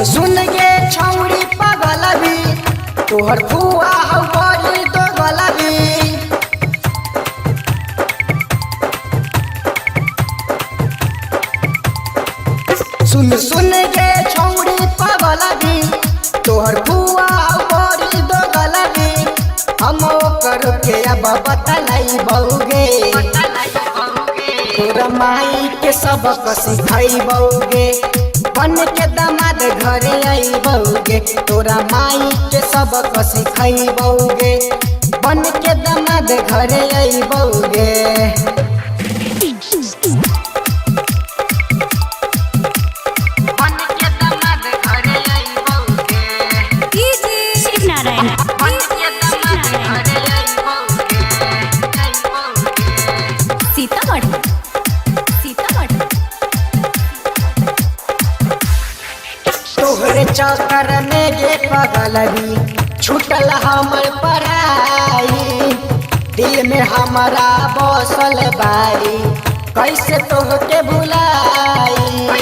सुन के छौड़ी पागल भी तोहर फुआ हौ बड़ी तो गलबी। सुन के छौड़ी पागल भी तोहर फुआ हौ बड़ी तो गलबी। हम ओकर के अब बतलाई बौगे तोरा माई के सबक सिखाई बौगे। बन के दामाद घरे आईबौगे तोरा माई के सबक सिखाईबौगे। बन के दामाद घरे आईबौगे। तोहरे चक्कर में गे पगलबी छूटल हमर पढ़ाई। दिल में हमारा बसल बारी कैसे तोहके भुलाई।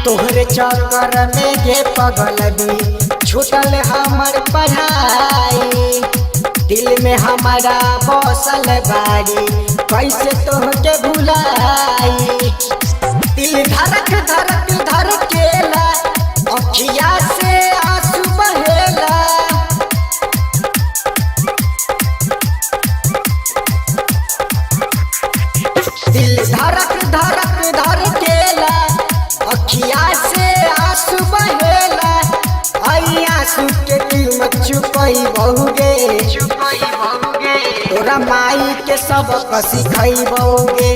तोहरे चक्कर में गे पगलबी छूटल हमर पढ़ाई। दिल में हमारा बसल बारी कैसे तोहके भुलाई। दिल धड़क धड़क धड़केला अखिया से आंसू बहेला। दिल धड़क धड़क धड़केला अखिया से आंसू बहेला। आई आंसू के कीमत चुकाई बहुगे तोरा माई के सबक सिखाईबौगे।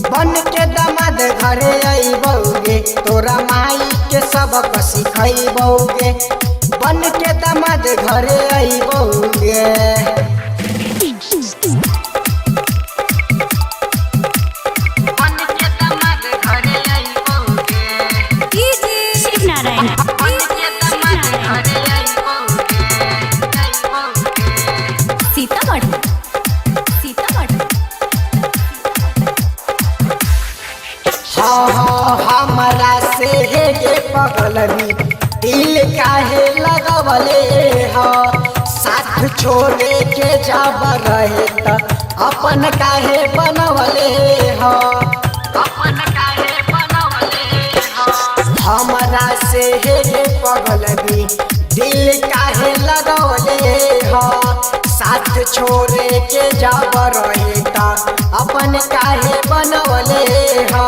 बन के दामाद घरे आईबौगे तोरा माई के सबक सिखाईबौगे। बन के दामाद घरे आईबौगे। हमरा से गे पगलबी दिल काहे लगवले हो। साथ छोड़े के जब रहे त अपन काहे बनवले हो। हमरा से गे पगलबी दिल काहे लगवले हो। साथ छोड़े के जब रहे त अपन काहे बनवले हो।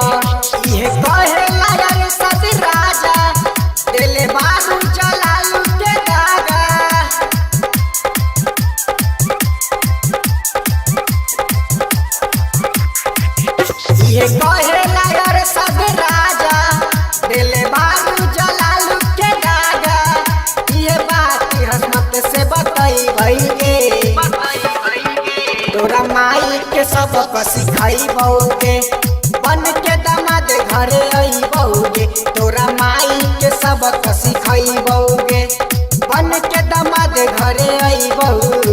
ये कहे यार सती राजा दिल बारू चलालू के दागा। ये कहे यार सती राजा दिल बारू चलालू के दागा। ये बात हसमत से बताई भईगे तोरा माई के सबक सिखाईबौगे। बन के दामाद घरे आईबौगे तोरा माई के सबक सिखाईबौगे। बन के दामाद घरे आईबौगे।